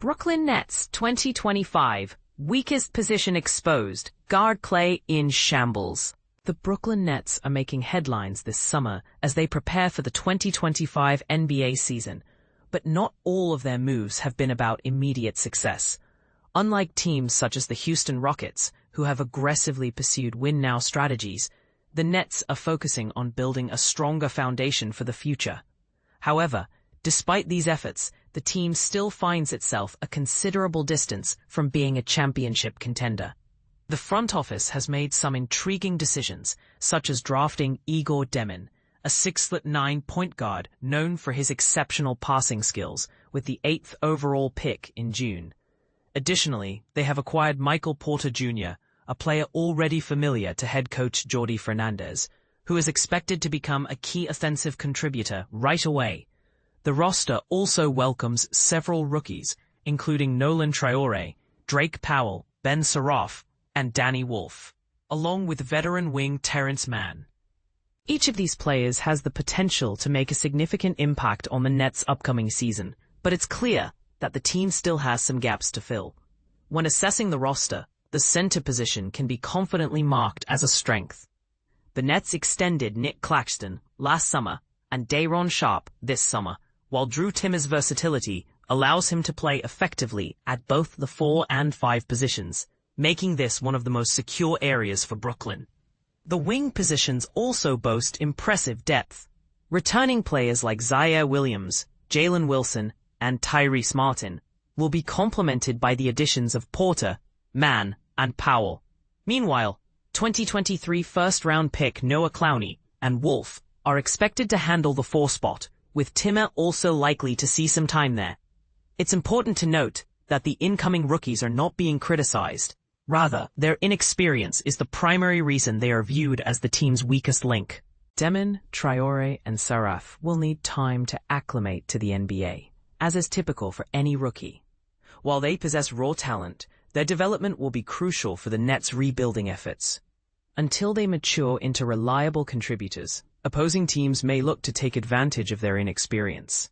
Brooklyn Nets 2025, weakest position exposed, guard Klay in shambles. The Brooklyn Nets are making headlines this summer as they prepare for the 2025 NBA season, but not all of their moves have been about immediate success. Unlike teams such as the Houston Rockets, who have aggressively pursued win-now strategies, the Nets are focusing on building a stronger foundation for the future. However, despite these efforts, the team still finds itself a considerable distance from being a championship contender. The front office has made some intriguing decisions, such as drafting Igor Demin, a 6'9" point guard known for his exceptional passing skills, with the 8th overall pick in June. Additionally, they have acquired Michael Porter Jr., a player already familiar to head coach Jordi Fernandez, who is expected to become a key offensive contributor right away. The roster also welcomes several rookies, including Nolan Traore, Drake Powell, Ben Suraf, and Danny Wolf, along with veteran wing Terrence Mann. Each of these players has the potential to make a significant impact on the Nets' upcoming season, but it's clear that the team still has some gaps to fill. When assessing the roster, the center position can be confidently marked as a strength. The Nets extended Nick Claxton last summer and Day'Ron Sharpe this summer, while Drew Timmer's versatility allows him to play effectively at both the 4 and 5 positions, making this one of the most secure areas for Brooklyn. The wing positions also boast impressive depth. Returning players like Zaire Williams, Jalen Wilson, and Tyrese Martin will be complemented by the additions of Porter, Mann, and Powell. Meanwhile, 2023 first-round pick Noah Clowney and Wolf are expected to handle the 4 spot, with Timmer also likely to see some time there. It's important to note that the incoming rookies are not being criticized. Rather, their inexperience is the primary reason they are viewed as the team's weakest link. Demin, Traore, and Suraf will need time to acclimate to the NBA, as is typical for any rookie. While they possess raw talent, their development will be crucial for the Nets' rebuilding efforts. Until they mature into reliable contributors, opposing teams may look to take advantage of their inexperience.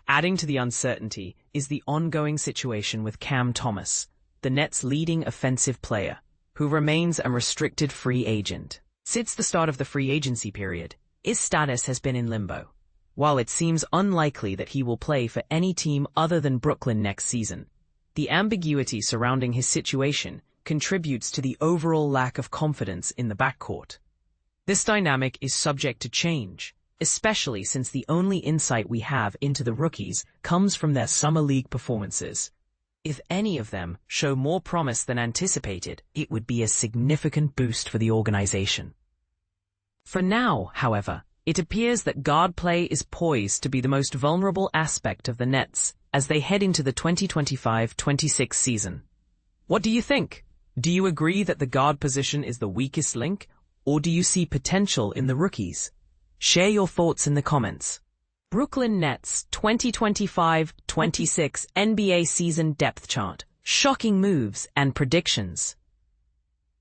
Adding to the uncertainty is the ongoing situation with Cam Thomas, the Nets' leading offensive player, who remains a restricted free agent. Since the start of the free agency period, his status has been in limbo. While it seems unlikely that he will play for any team other than Brooklyn next season, the ambiguity surrounding his situation contributes to the overall lack of confidence in the backcourt. This dynamic is subject to change, especially since the only insight we have into the rookies comes from their summer league performances. If any of them show more promise than anticipated, it would be a significant boost for the organization. For now, however, it appears that guard play is poised to be the most vulnerable aspect of the Nets as they head into the 2025-26 season. What do you think? Do you agree that the guard position is the weakest link, or do you see potential in the rookies? Share your thoughts in the comments. Brooklyn Nets 2025-26 NBA season depth chart, shocking moves and predictions.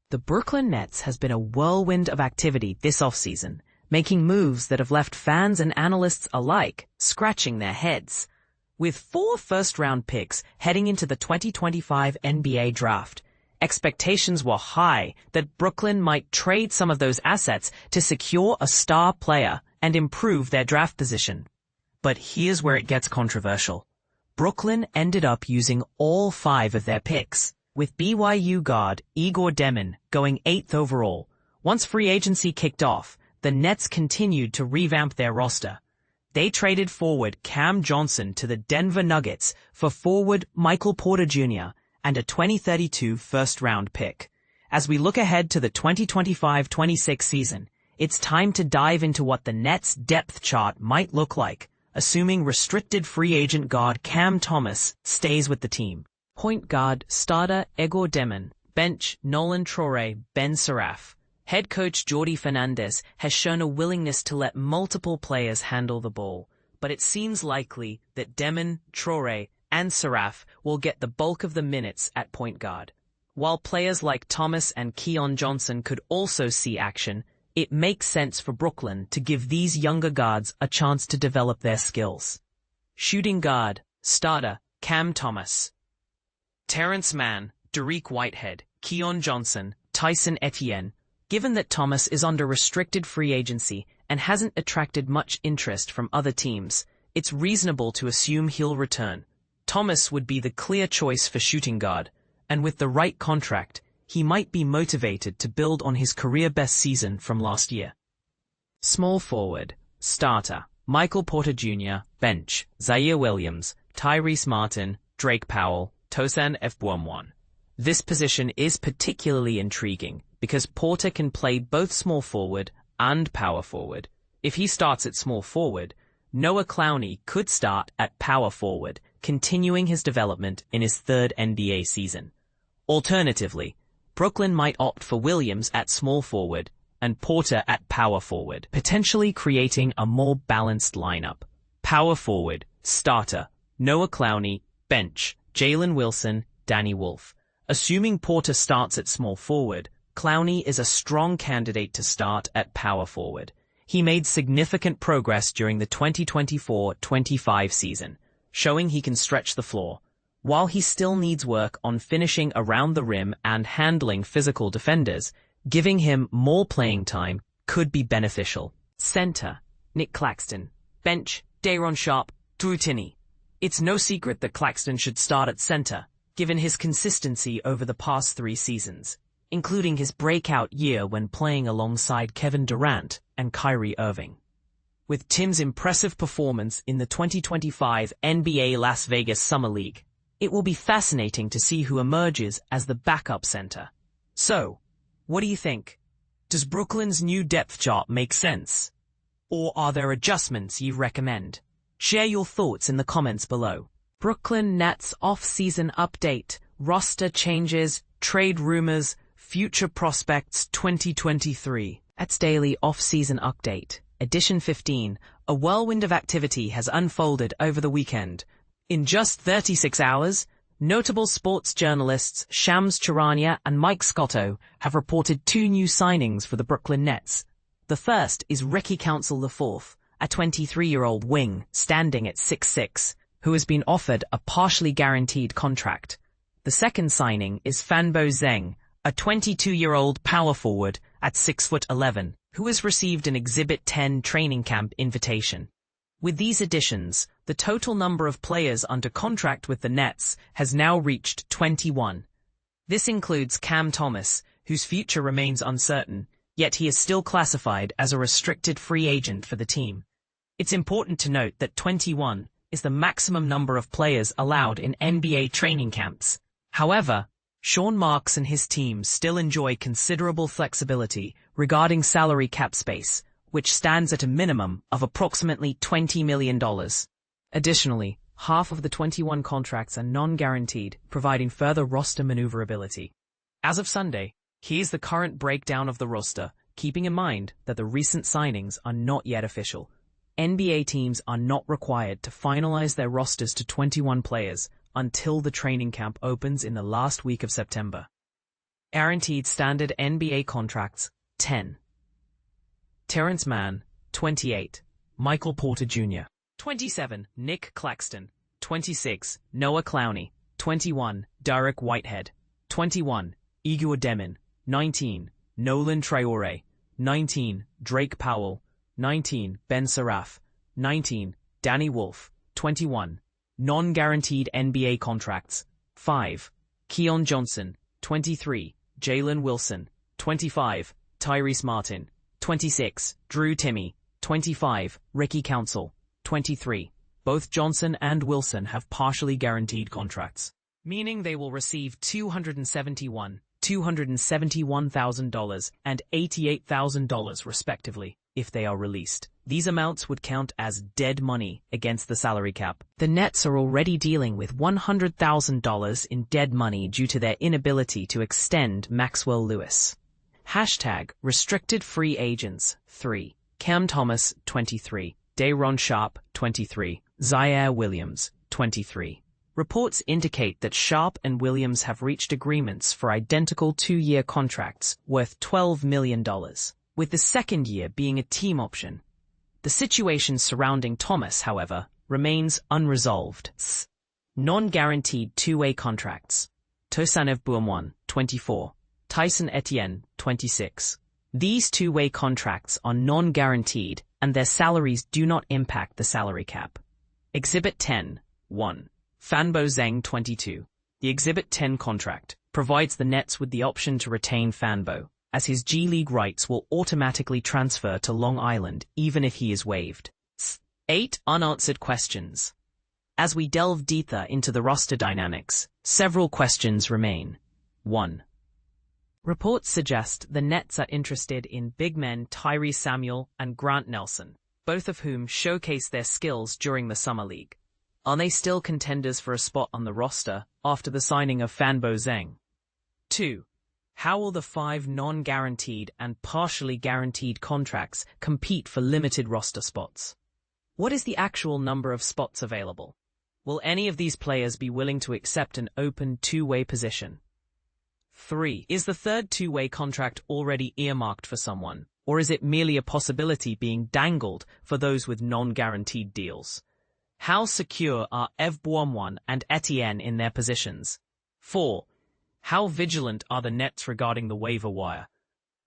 The Brooklyn Nets has been a whirlwind of activity this offseason, making moves that have left fans and analysts alike scratching their heads. With 4 first-round picks heading into the 2025 NBA draft, expectations were high that Brooklyn might trade some of those assets to secure a star player and improve their draft position. But here's where it gets controversial. Brooklyn ended up using all 5 of their picks, with BYU guard Igor Demin going 8th overall. Once free agency kicked off, the Nets continued to revamp their roster. They traded forward Cam Johnson to the Denver Nuggets for forward Michael Porter Jr. and a 2032 first-round pick. As we look ahead to the 2025-26 season, it's time to dive into what the Nets' depth chart might look like, assuming restricted free agent guard Cam Thomas stays with the team. Point guard starter Igor Demin, bench Nolan Traore, Ben Suraf. Head coach Jordi Fernandez has shown a willingness to let multiple players handle the ball, but it seems likely that Demin, Traore, and Suraf will get the bulk of the minutes at point guard. While players like Thomas and Keon Johnson could also see action, it makes sense for Brooklyn to give these younger guards a chance to develop their skills. Shooting guard, starter, Cam Thomas. Terrence Mann, Dariq Whitehead, Keon Johnson, Tyson Etienne. Given that Thomas is under restricted free agency and hasn't attracted much interest from other teams, it's reasonable to assume he'll return. Thomas would be the clear choice for shooting guard, and with the right contract, he might be motivated to build on his career-best season from last year. Small forward, starter, Michael Porter Jr., bench, Zaire Williams, Tyrese Martin, Drake Powell, Tosan Fbuomwan. This position is particularly intriguing because Porter can play both small forward and power forward. If he starts at small forward, Noah Clowney could start at power forward, continuing his development in his third NBA season. Alternatively, Brooklyn might opt for Williams at small forward and Porter at power forward, potentially creating a more balanced lineup. Power forward, starter, Noah Clowney, bench, Jalen Wilson, Danny Wolf. Assuming Porter starts at small forward, Clowney is a strong candidate to start at power forward. He made significant progress during the 2024-25 season, showing he can stretch the floor. While he still needs work on finishing around the rim and handling physical defenders, giving him more playing time could be beneficial. Center, Nick Claxton. Bench, Day'Ron Sharpe, Drew Timme. It's no secret that Claxton should start at center, given his consistency over the past 3 seasons, including his breakout year when playing alongside Kevin Durant and Kyrie Irving. With Tim's impressive performance in the 2025 NBA Las Vegas Summer League, it will be fascinating to see who emerges as the backup center. So, what do you think? Does Brooklyn's new depth chart make sense? Or are there adjustments you recommend? Share your thoughts in the comments below. Brooklyn Nets off-season update, roster changes, trade rumors, future prospects 2023. Nets Daily Off-Season Update, Edition 15. A whirlwind of activity has unfolded over the weekend. In just 36 hours, notable sports journalists Shams Charania and Mike Scotto have reported 2 new signings for the Brooklyn Nets. The first is Ricky Council IV, a 23-year-old wing standing at 6'6", who has been offered a partially guaranteed contract. The second signing is Fanbo Zeng, a 22-year-old power forward at 6'11", who has received an Exhibit 10 training camp invitation. With these additions, the total number of players under contract with the Nets has now reached 21. This includes Cam Thomas, whose future remains uncertain, yet he is still classified as a restricted free agent for the team. It's important to note that 21 is the maximum number of players allowed in NBA training camps. However, Sean Marks and his team still enjoy considerable flexibility regarding salary cap space, which stands at a minimum of approximately $20 million. Additionally, half of the 21 contracts are non-guaranteed, providing further roster maneuverability. As of Sunday, here's the current breakdown of the roster, keeping in mind that the recent signings are not yet official. NBA teams are not required to finalize their rosters to 21 players until the training camp opens in the last week of September. Guaranteed standard NBA contracts, 10. Terrence Mann, 28. Michael Porter Jr., 27. Nick Claxton, 26. Noah Clowney, 21. Dariq Whitehead, 21. Igor Demin, 19. Nolan Traore, 19. Drake Powell, 19. Ben Saraf, 19. Danny Wolf, 21. Non-guaranteed NBA contracts, 5. Keon Johnson, 23. Jalen Wilson, 25. Tyrese Martin, 26. Drew Timme, 25. Ricky Council, 23. Both Johnson and Wilson have partially guaranteed contracts, meaning they will receive $271,000 and $88,000 respectively if they are released. These amounts would count as dead money against the salary cap. The Nets are already dealing with $100,000 in dead money due to their inability to extend Maxwell Lewis. Hashtag restricted free agents 3. Cam Thomas, 23. Day'Ron Sharpe, 23. Zaire Williams, 23. Reports indicate that Sharpe and Williams have reached agreements for identical 2-year contracts worth $12 million, with the second year being a team option. The situation surrounding Thomas, however, remains unresolved. Non-guaranteed 2-way contracts. Tosin Evbuomwan, 24, Tyson Etienne, 26. These two-way contracts are non-guaranteed and their salaries do not impact the salary cap. Exhibit 10, 1. Fanbo Zheng, 22. The Exhibit 10 contract provides the Nets with the option to retain Fanbo, as his G-League rights will automatically transfer to Long Island even if he is waived. 8. Unanswered questions. As we delve deeper into the roster dynamics, several questions remain. 1. Reports suggest the Nets are interested in big men Tyrese Samuel and Grant Nelson, both of whom showcased their skills during the Summer League. Are they still contenders for a spot on the roster after the signing of Fanbo Zheng? 2. How will the 5 non-guaranteed and partially guaranteed contracts compete for limited roster spots? What is the actual number of spots available? Will any of these players be willing to accept an open two-way position? 3. Is the third two-way contract already earmarked for someone, or is it merely a possibility being dangled for those with non-guaranteed deals? How secure are Evbuomwan and Etienne in their positions? 4. How vigilant are the Nets regarding the waiver wire?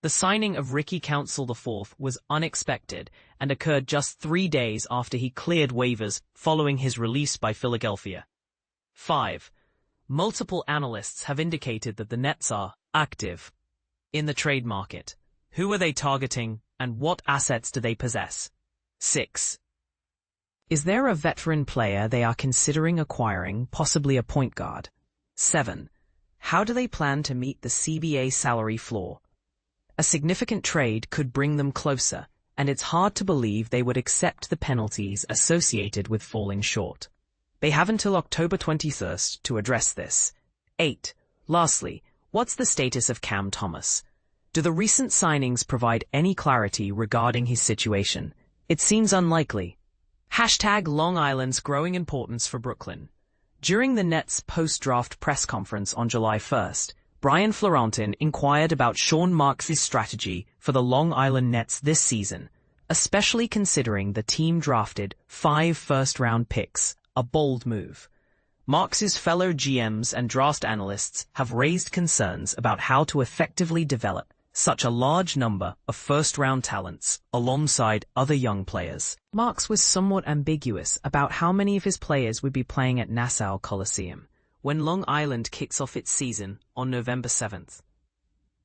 The signing of Ricky Council IV was unexpected and occurred just 3 days after he cleared waivers following his release by Philadelphia. 5. Multiple analysts have indicated that the Nets are active in the trade market. Who are they targeting and what assets do they possess? 6. Is there a veteran player they are considering acquiring, possibly a point guard? 7. How do they plan to meet the CBA salary floor? A significant trade could bring them closer, and it's hard to believe they would accept the penalties associated with falling short. They have until October 21st to address this. 8. Lastly, what's the status of Cam Thomas? Do the recent signings provide any clarity regarding his situation? It seems unlikely. Long Island's growing importance for Brooklyn. During the Nets' post-draft press conference on July 1st, Brian Florentin inquired about Sean Marks' strategy for the Long Island Nets this season, especially considering the team drafted 5 first-round picks, a bold move. Marks' fellow GMs and draft analysts have raised concerns about how to effectively develop such a large number of first-round talents alongside other young players. Marks was somewhat ambiguous about how many of his players would be playing at Nassau Coliseum when Long Island kicks off its season on November 7th.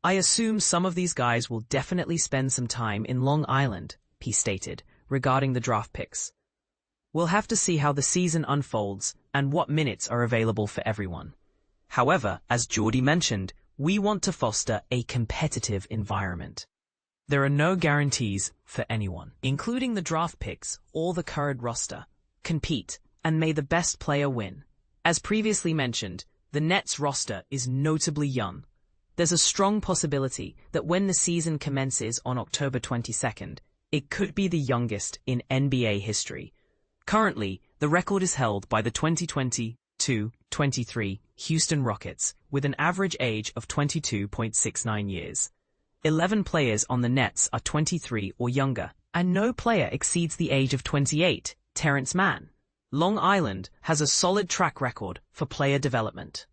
I assume some of these guys will definitely spend some time in Long Island, he stated, regarding the draft picks. We'll have to see how the season unfolds and what minutes are available for everyone. However, as Jordy mentioned, we want to foster a competitive environment. There are no guarantees for anyone, including the draft picks or the current roster. Compete, and may the best player win. As previously mentioned, the Nets roster is notably young. There's a strong possibility that when the season commences on October 22nd, it could be the youngest in NBA history. Currently, the record is held by the 2022-23 Houston Rockets with an average age of 22.69 years. 11 players on the Nets are 23 or younger, and no player exceeds the age of 28, Terrence Mann. Long Island has a solid track record for player development.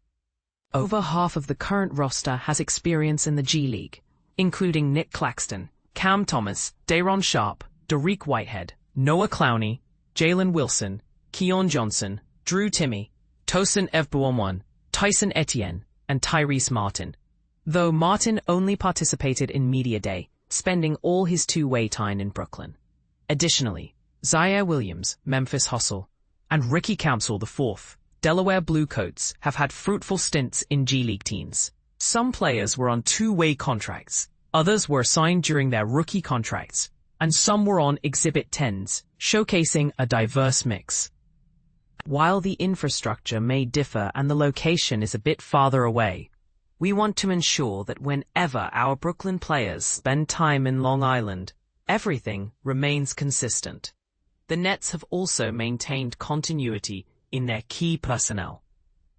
Over half of the current roster has experience in the G League, including Nick Claxton, Cam Thomas, Day'Ron Sharpe, Dariq Whitehead, Noah Clowney, Jalen Wilson, Keon Johnson, Drew Timme, Tosin Evbuomwan, Tyson Etienne, and Tyrese Martin. Though Martin only participated in Media Day, spending all his two-way time in Brooklyn. Additionally, Zaire Williams, Memphis Hustle, and Ricky Council IV, Delaware Bluecoats, have had fruitful stints in G League teams. Some players were on two-way contracts, others were signed during their rookie contracts, and some were on Exhibit 10s, showcasing a diverse mix. While the infrastructure may differ and the location is a bit farther away, we want to ensure that whenever our Brooklyn players spend time in Long Island, everything remains consistent. The Nets have also maintained continuity in their key personnel.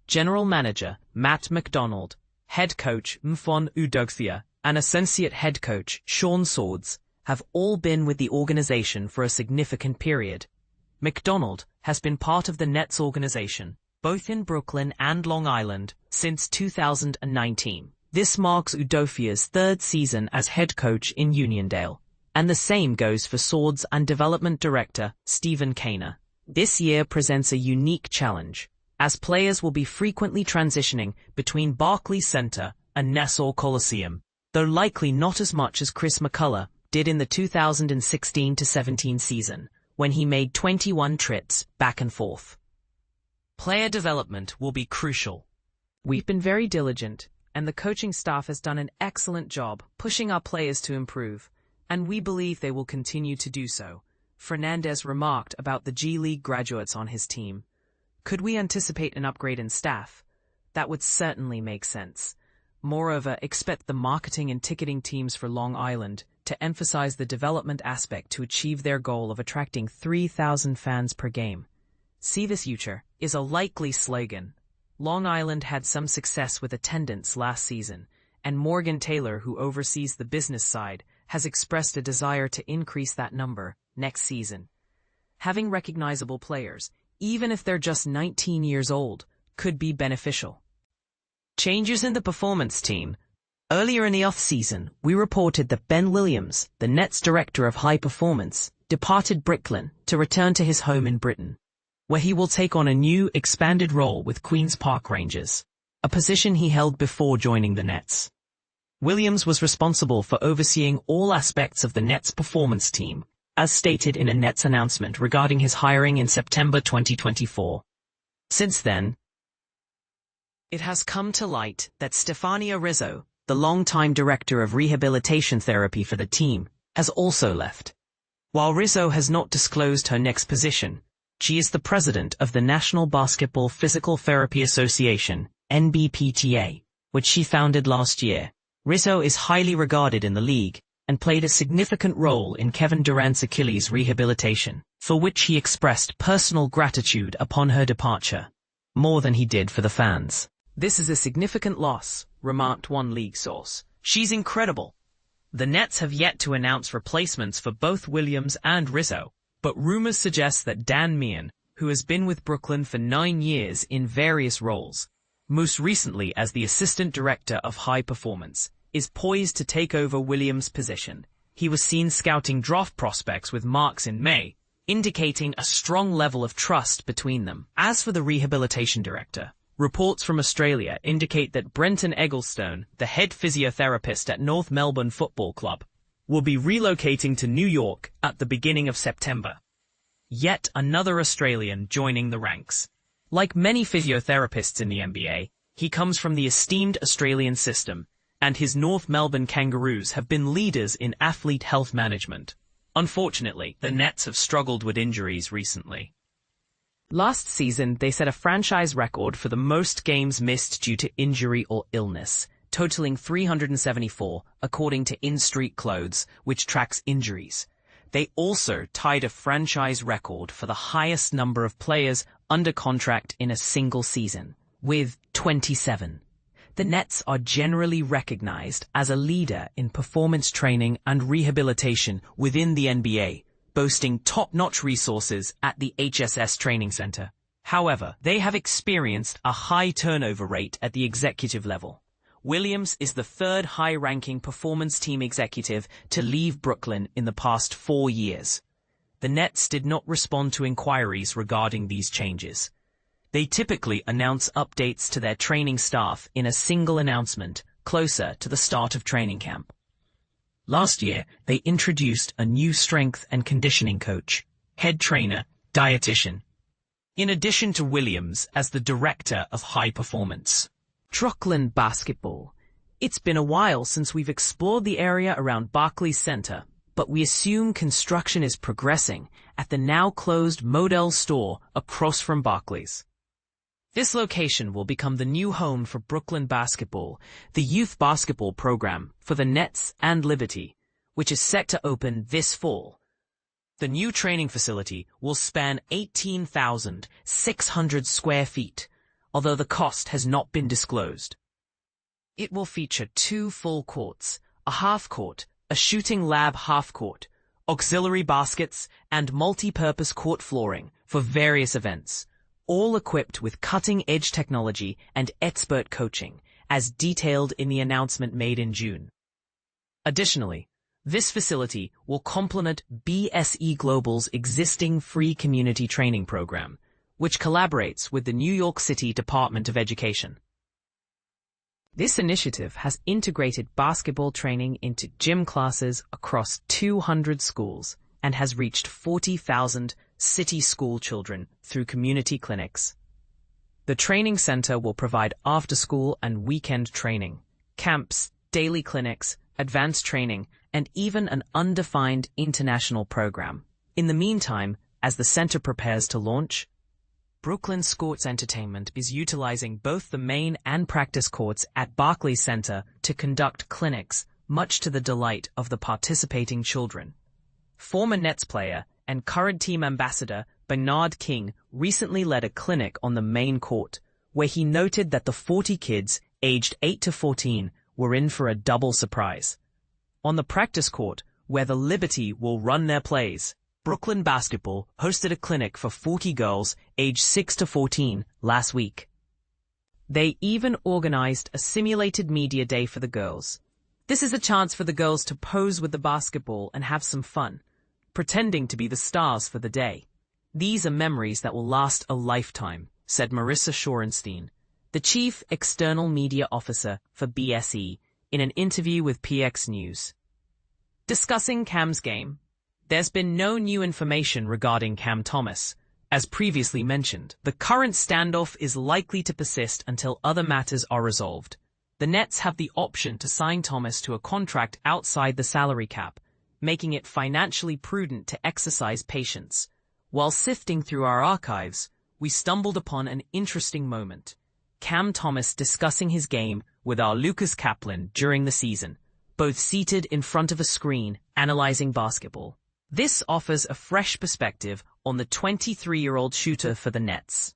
General Manager Matt McDonald, Head Coach Mfon Udogbia, and Associate Head Coach Sean Swords have all been with the organization for a significant period. McDonald has been part of the Nets organization both in Brooklyn and Long Island, since 2019. This marks Udofia's third season as head coach in Uniondale, and the same goes for Swords and Development Director Stephen Kaner. This year presents a unique challenge, as players will be frequently transitioning between Barclays Center and Nassau Coliseum, though likely not as much as Chris McCullough did in the 2016-17 season, when he made 21 trips back and forth. Player development will be crucial. We've been very diligent, and the coaching staff has done an excellent job pushing our players to improve, and we believe they will continue to do so, Fernandez remarked about the G League graduates on his team. Could we anticipate an upgrade in staff? That would certainly make sense. Moreover, expect the marketing and ticketing teams for Long Island to emphasize the development aspect to achieve their goal of attracting 3,000 fans per game. See this future is a likely slogan. Long Island had some success with attendance last season, and Morgan Taylor, who oversees the business side, has expressed a desire to increase that number next season. Having recognizable players, even if they're just 19 years old, could be beneficial. Changes in the performance team. Earlier in the off-season, we reported that Ben Williams, the Nets director of high performance, departed Brooklyn to return to his home in Britain, where he will take on a new, expanded role with Queen's Park Rangers, a position he held before joining the Nets. Williams was responsible for overseeing all aspects of the Nets performance team, as stated in a Nets announcement regarding his hiring in September 2024. Since then, it has come to light that Stefania Rizzo, the longtime director of rehabilitation therapy for the team, has also left. While Rizzo has not disclosed her next position, she is the president of the National Basketball Physical Therapy Association, NBPTA, which she founded last year. Rizzo is highly regarded in the league and played a significant role in Kevin Durant's Achilles rehabilitation, for which he expressed personal gratitude upon her departure, more than he did for the fans. This is a significant loss, remarked one league source. She's incredible. The Nets have yet to announce replacements for both Williams and Rizzo, but rumors suggest that Dan Meehan, who has been with Brooklyn for 9 years in various roles, most recently as the assistant director of high performance, is poised to take over Williams' position. He was seen scouting draft prospects with Marks in May, indicating a strong level of trust between them. As for the rehabilitation director, reports from Australia indicate that Brenton Egglestone, the head physiotherapist at North Melbourne Football Club, will be relocating to New York at the beginning of September. Yet another Australian joining the ranks. Like many physiotherapists in the NBA, he comes from the esteemed Australian system, and his North Melbourne Kangaroos have been leaders in athlete health management. Unfortunately, the Nets have struggled with injuries recently. Last season, they set a franchise record for the most games missed due to injury or illness, totaling 374, according to In Street Clothes, which tracks injuries. They also tied a franchise record for the highest number of players under contract in a single season, with 27. The Nets are generally recognized as a leader in performance training and rehabilitation within the NBA, boasting top-notch resources at the HSS Training Center. However, they have experienced a high turnover rate at the executive level. Williams is the third high-ranking performance team executive to leave Brooklyn in the past 4 years. The Nets did not respond to inquiries regarding these changes. They typically announce updates to their training staff in a single announcement closer to the start of training camp. Last year, they introduced a new strength and conditioning coach, head trainer, dietitian, in addition to Williams as the director of high performance. Brooklyn basketball. It's been a while since we've explored the area around Barclays Center, but we assume construction is progressing at the now closed Model store across from Barclays. This location will become the new home for Brooklyn basketball, the youth basketball program for the Nets and Liberty, which is set to open this fall. The new training facility will span 18,600 square feet, although the cost has not been disclosed. It will feature 2 full courts, a half court, a shooting lab half court, auxiliary baskets, and multi-purpose court flooring for various events, all equipped with cutting-edge technology and expert coaching, as detailed in the announcement made in June. Additionally, this facility will complement BSE Global's existing free community training program, which collaborates with the New York City Department of Education. This initiative has integrated basketball training into gym classes across 200 schools and has reached 40,000 city school children through community clinics. The training center will provide after-school and weekend training, camps, daily clinics, advanced training, and even an undefined international program. In the meantime, as the center prepares to launch, Brooklyn Sports Entertainment is utilizing both the main and practice courts at Barclays Center to conduct clinics, much to the delight of the participating children. Former Nets player and current team ambassador Bernard King recently led a clinic on the main court, where he noted that the 40 kids aged 8 to 14 were in for a double surprise. On the practice court, where the Liberty will run their plays, Brooklyn Basketball hosted a clinic for 40 girls aged 6 to 14 last week. They even organized a simulated media day for the girls. This is a chance for the girls to pose with the basketball and have some fun, pretending to be the stars for the day. These are memories that will last a lifetime, said Marissa Shorenstein, the chief external media officer for BSE, in an interview with PX News. Discussing Cam's game, there's been no new information regarding Cam Thomas. As previously mentioned, the current standoff is likely to persist until other matters are resolved. The Nets have the option to sign Thomas to a contract outside the salary cap, making it financially prudent to exercise patience. While sifting through our archives, we stumbled upon an interesting moment. Cam Thomas discussing his game with our Lucas Kaplan during the season, both seated in front of a screen analyzing basketball. This offers a fresh perspective on the 23-year-old shooter for the Nets.